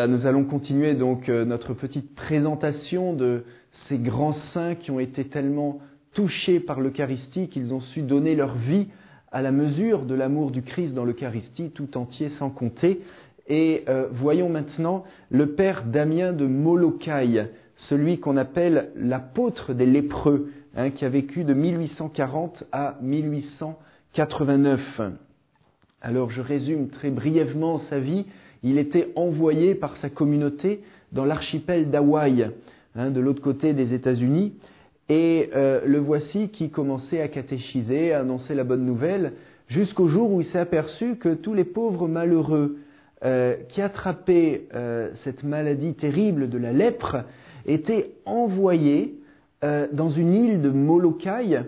Voilà, nous allons continuer donc notre petite présentation de ces grands saints qui ont été tellement touchés par l'Eucharistie qu'ils ont su donner leur vie à la mesure de l'amour du Christ dans l'Eucharistie, tout entier sans compter. Et voyons maintenant le père Damien de Molokai, celui qu'on appelle l'apôtre des lépreux, qui a vécu de 1840 à 1889. Alors je résume très brièvement sa vie. Il était envoyé par sa communauté dans l'archipel d'Hawaï, de l'autre côté des États-Unis. Et le voici qui commençait à catéchiser, à annoncer la bonne nouvelle, jusqu'au jour où il s'est aperçu que tous les pauvres malheureux qui attrapaient cette maladie terrible de la lèpre étaient envoyés dans une île de Molokai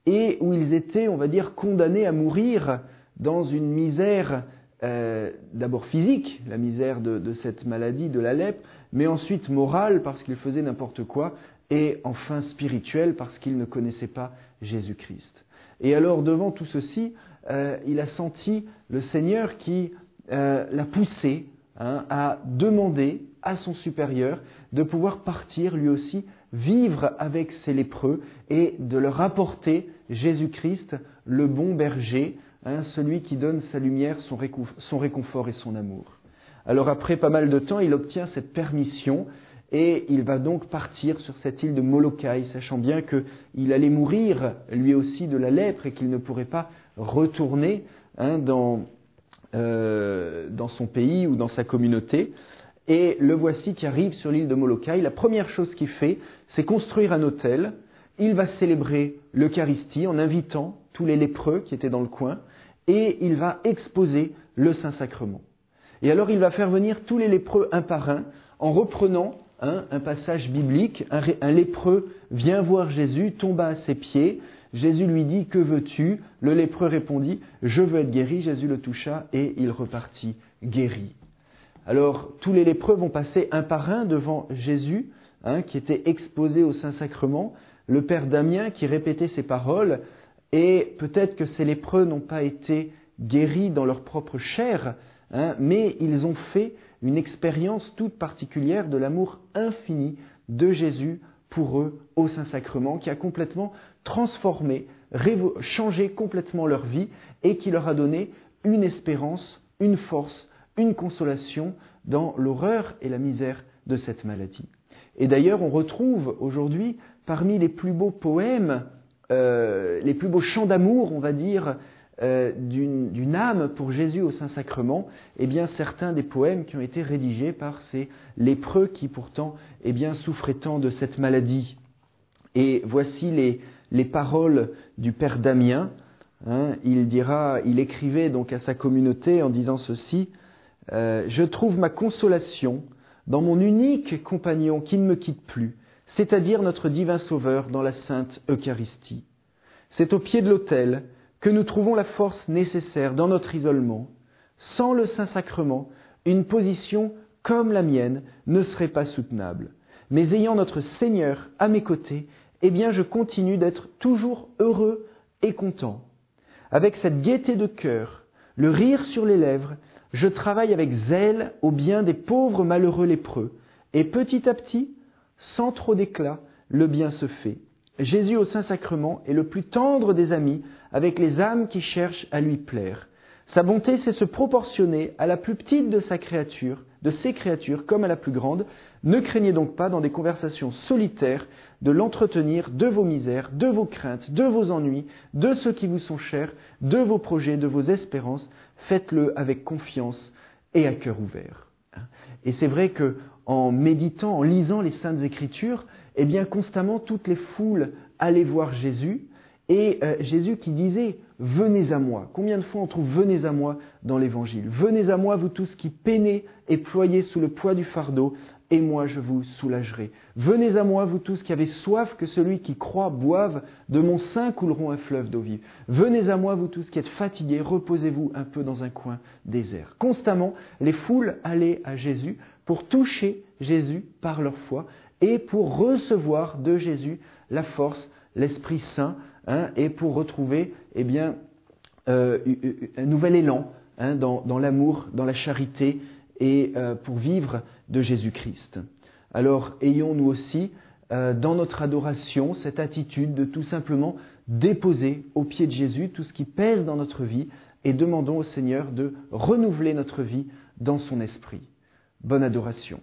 et où ils étaient, on va dire, condamnés à mourir dans une misère d'abord physique, la misère de cette maladie de la lèpre, mais ensuite morale parce qu'ils faisaient n'importe quoi, et enfin spirituelle parce qu'ils ne connaissaient pas Jésus-Christ. Et alors devant tout ceci, il a senti le Seigneur qui l'a poussé à demander à son supérieur de pouvoir partir lui aussi vivre avec ces lépreux et de leur apporter Jésus-Christ, le bon berger, celui qui donne sa lumière, son réconfort et son amour. Alors après pas mal de temps, il obtient cette permission et il va donc partir sur cette île de Molokai, sachant bien qu'il allait mourir lui aussi de la lèpre et qu'il ne pourrait pas retourner dans son pays ou dans sa communauté. Et le voici qui arrive sur l'île de Molokai. La première chose qu'il fait, c'est construire un autel. Il va célébrer l'Eucharistie en invitant tous les lépreux qui étaient dans le coin et il va exposer le Saint-Sacrement. Et alors il va faire venir tous les lépreux un par un en reprenant un passage biblique. Un lépreux vient voir Jésus, tomba à ses pieds. Jésus lui dit « Que veux-tu » Le lépreux répondit « Je veux être guéri ». Jésus le toucha et il repartit guéri. Alors tous les lépreux vont passer un par un devant Jésus, qui était exposé au Saint-Sacrement. Le père Damien qui répétait ces paroles. Et peut-être que ces lépreux n'ont pas été guéris dans leur propre chair, mais ils ont fait une expérience toute particulière de l'amour infini de Jésus pour eux au Saint-Sacrement, qui a complètement transformé, changé complètement leur vie et qui leur a donné une espérance, une force, une consolation dans l'horreur et la misère de cette maladie. Et d'ailleurs, on retrouve aujourd'hui parmi les plus beaux poèmes, les plus beaux chants d'amour, on va dire, d'une âme pour Jésus au Saint-Sacrement, certains des poèmes qui ont été rédigés par ces lépreux qui pourtant souffraient tant de cette maladie. Et voici les paroles du père Damien. Il écrivait donc à sa communauté en disant ceci « Je trouve ma consolation dans mon unique compagnon qui ne me quitte plus, c'est-à-dire notre divin Sauveur dans la Sainte Eucharistie. C'est au pied de l'autel que nous trouvons la force nécessaire dans notre isolement. Sans le Saint-Sacrement, une position comme la mienne ne serait pas soutenable. Mais ayant notre Seigneur à mes côtés, je continue d'être toujours heureux et content. Avec cette gaieté de cœur, le rire sur les lèvres, je travaille avec zèle au bien des pauvres malheureux lépreux. Et petit à petit, sans trop d'éclat, le bien se fait. Jésus au Saint-Sacrement est le plus tendre des amis avec les âmes qui cherchent à lui plaire. Sa bonté sait se proportionner à la plus petite de ses créatures comme à la plus grande. Ne craignez donc pas dans des conversations solitaires de l'entretenir de vos misères, de vos craintes, de vos ennuis, de ceux qui vous sont chers, de vos projets, de vos espérances. Faites-le avec confiance et à cœur ouvert. » Et c'est vrai que en méditant, en lisant les Saintes Écritures, constamment toutes les foules allaient voir Jésus et Jésus qui disait « Venez à moi ». Combien de fois on trouve « Venez à moi » dans l'Évangile ? « Venez à moi, vous tous qui peinez et ployez sous le poids du fardeau, et moi je vous soulagerai. Venez à moi, vous tous qui avez soif, que celui qui croit boive, de mon sein couleront un fleuve d'eau vive. Venez à moi, vous tous qui êtes fatigués, reposez-vous un peu dans un coin désert. » Constamment, les foules allaient à Jésus pour toucher Jésus par leur foi et pour recevoir de Jésus la force, l'Esprit Saint, et pour retrouver un nouvel élan dans l'amour, dans la charité et pour vivre de Jésus-Christ. Alors ayons nous aussi dans notre adoration cette attitude de tout simplement déposer aux pieds de Jésus tout ce qui pèse dans notre vie et demandons au Seigneur de renouveler notre vie dans son esprit. Bonne adoration.